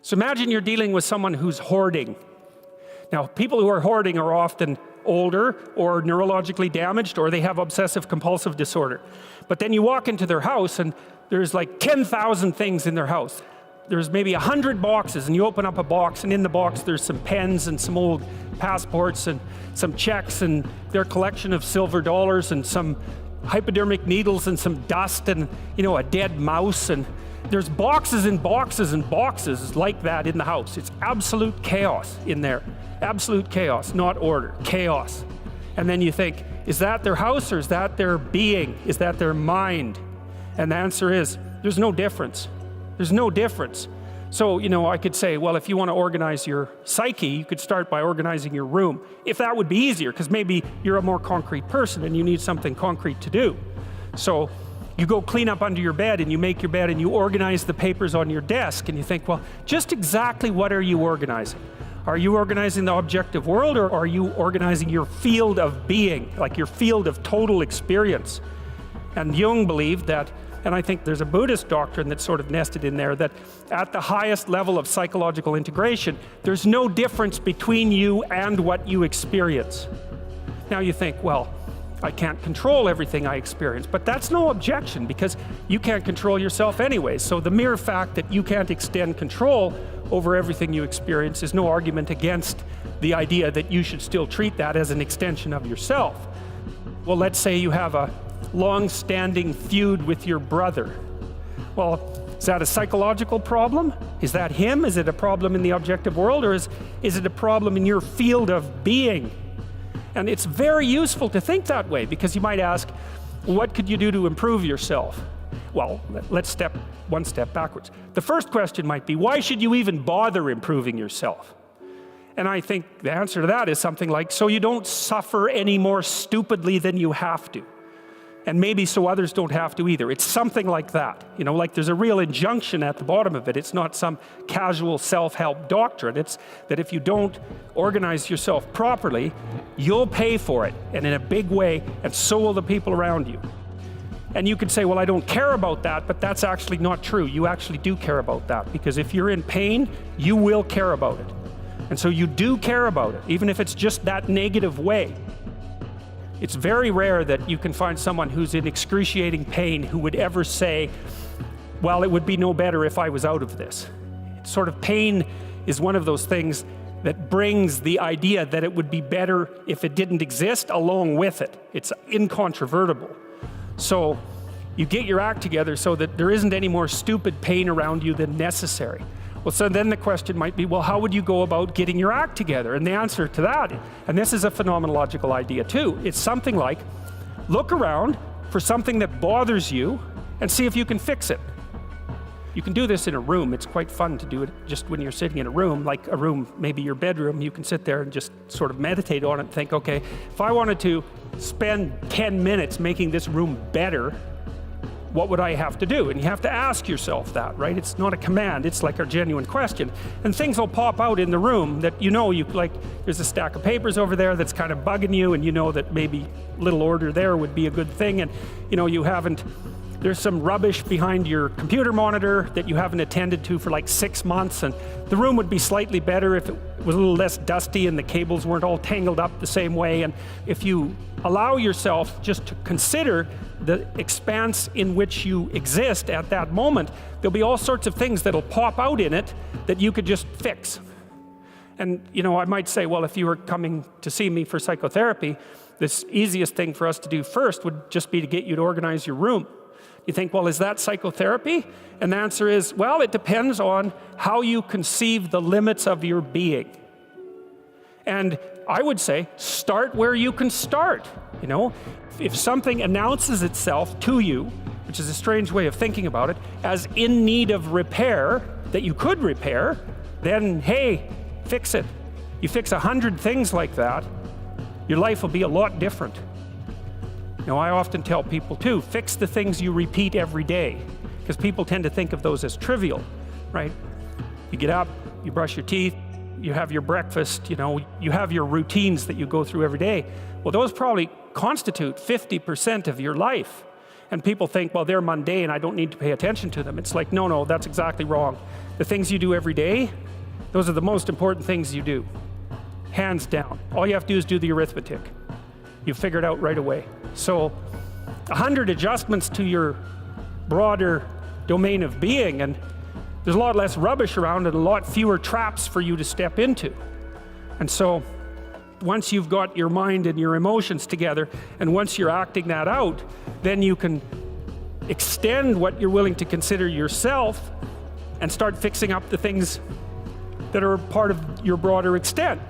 So imagine you're dealing with someone who's hoarding. Now, people who are hoarding are often older or neurologically damaged, or they have obsessive compulsive disorder. But then you walk into their house and there's like 10,000 things in their house. There's maybe 100 boxes, and you open up a box, and in the box there's some pens and some old passports and some checks and their collection of silver dollars and some hypodermic needles and some dust and, a dead mouse. And there's boxes and boxes and boxes like that in the house. It's absolute chaos in there. Absolute chaos, not order, chaos. And then you think, is that their house or is that their being? Is that their mind? And the answer is, there's no difference. There's no difference. So, I could say, well, if you want to organize your psyche, you could start by organizing your room. If that would be easier, because maybe you're a more concrete person and you need something concrete to do. So you go clean up under your bed and you make your bed and you organize the papers on your desk, and you think, well, just exactly what are you organizing? Are you organizing the objective world, or are you organizing your field of being, like your field of total experience? And Jung believed that, and I think there's a Buddhist doctrine that's sort of nested in there, that at the highest level of psychological integration, there's no difference between you and what you experience. Now you think, well, I can't control everything I experience, but that's no objection, because you can't control yourself anyway. So the mere fact that you can't extend control over everything you experience is no argument against the idea that you should still treat that as an extension of yourself. Well, let's say you have a long-standing feud with your brother. Well, is that a psychological problem? Is that him? Is it a problem in the objective world, or is it a problem in your field of being? And it's very useful to think that way, because you might ask, what could you do to improve yourself? Well, let's step one step backwards. The first question might be, why should you even bother improving yourself? And I think the answer to that is something like, so you don't suffer any more stupidly than you have to. And maybe so others don't have to either. It's something like that. Like there's a real injunction at the bottom of it. It's not some casual self-help doctrine. It's that if you don't organize yourself properly, you'll pay for it, and in a big way, and so will the people around you. And you could say, well, I don't care about that, but that's actually not true. You actually do care about that, because if you're in pain, you will care about it. And so you do care about it, even if it's just that negative way. It's very rare that you can find someone who's in excruciating pain who would ever say, well, it would be no better if I was out of this. Sort of pain is one of those things that brings the idea that it would be better if it didn't exist along with it. It's incontrovertible. So you get your act together so that there isn't any more stupid pain around you than necessary. Well, so then the question might be, well, how would you go about getting your act together? And the answer to that, and this is a phenomenological idea too, it's something like, look around for something that bothers you and see if you can fix it. You can do this in a room. It's quite fun to do it just when you're sitting in a room, like a room, maybe your bedroom. You can sit there and just sort of meditate on it and think, okay, if I wanted to spend 10 minutes making this room better, what would I have to do? And you have to ask yourself that, right? It's not a command, it's like a genuine question. And things will pop out in the room that there's a stack of papers over there that's kind of bugging you, and you know that maybe little order there would be a good thing, and there's some rubbish behind your computer monitor that you haven't attended to for like 6 months, and the room would be slightly better if it was a little less dusty and the cables weren't all tangled up the same way. And if you allow yourself just to consider the expanse in which you exist at that moment, there'll be all sorts of things that'll pop out in it that you could just fix. And I might say, well, if you were coming to see me for psychotherapy, this easiest thing for us to do first would just be to get you to organize your room. You think, well, is that psychotherapy? And the answer is, well, it depends on how you conceive the limits of your being. And I would say, start where you can start. If something announces itself to you, which is a strange way of thinking about it, as in need of repair, that you could repair, then, hey, fix it. You fix 100 things like that, your life will be a lot different. I often tell people too, fix the things you repeat every day, because people tend to think of those as trivial, right? You get up, you brush your teeth, you have your breakfast, you have your routines that you go through every day. Well, those probably constitute 50% of your life. And people think, well, they're mundane, I don't need to pay attention to them. It's like, no, that's exactly wrong. The things you do every day, those are the most important things you do. Hands down. All you have to do is do the arithmetic. You figure it out right away. So 100 adjustments to your broader domain of being, and there's a lot less rubbish around and a lot fewer traps for you to step into. And so once you've got your mind and your emotions together, and once you're acting that out, then you can extend what you're willing to consider yourself and start fixing up the things that are part of your broader extent.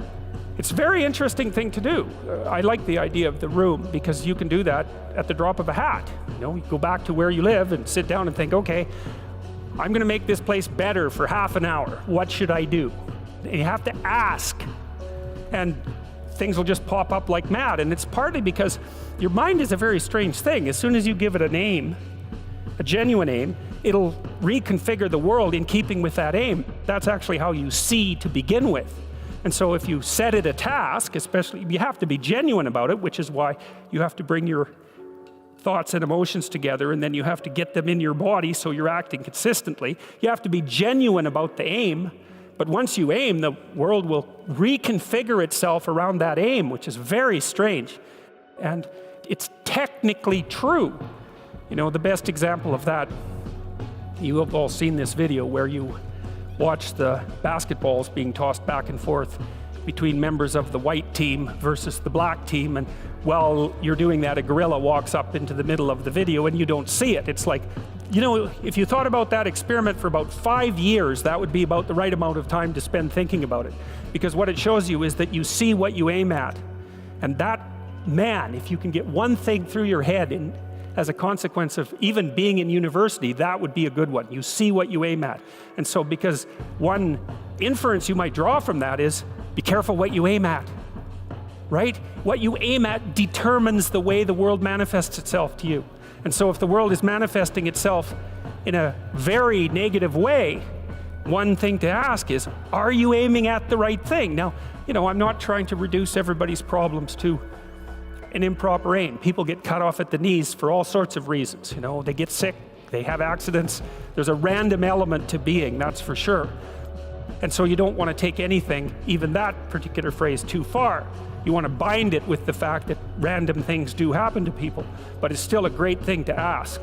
It's a very interesting thing to do. I like the idea of the room because you can do that at the drop of a hat. You go back to where you live and sit down and think, okay, I'm going to make this place better for half an hour. What should I do? And you have to ask, and things will just pop up like mad. And it's partly because your mind is a very strange thing. As soon as you give it a name, a genuine aim, it'll reconfigure the world in keeping with that aim. That's actually how you see to begin with. And so if you set it a task, especially, you have to be genuine about it, which is why you have to bring your thoughts and emotions together, and then you have to get them in your body so you're acting consistently. You have to be genuine about the aim, but once you aim, the world will reconfigure itself around that aim, which is very strange. And it's technically true. The best example of that, you have all seen this video where you watch the basketballs being tossed back and forth between members of the white team versus the black team, and while you're doing that, a gorilla walks up into the middle of the video and you don't see it. It's like, if you thought about that experiment for about 5 years, that would be about the right amount of time to spend thinking about it. Because what it shows you is that you see what you aim at. And that, man, if you can get one thing through your head as a consequence of even being in university, that would be a good one. You see what you aim at. And so because one inference you might draw from that is, be careful what you aim at, right? What you aim at determines the way the world manifests itself to you. And so if the world is manifesting itself in a very negative way, one thing to ask is, are you aiming at the right thing? Now, I'm not trying to reduce everybody's problems to an improper aim. People get cut off at the knees for all sorts of reasons. They get sick, they have accidents. There's a random element to being, that's for sure. And so you don't want to take anything, even that particular phrase, too far. You want to bind it with the fact that random things do happen to people, but it's still a great thing to ask.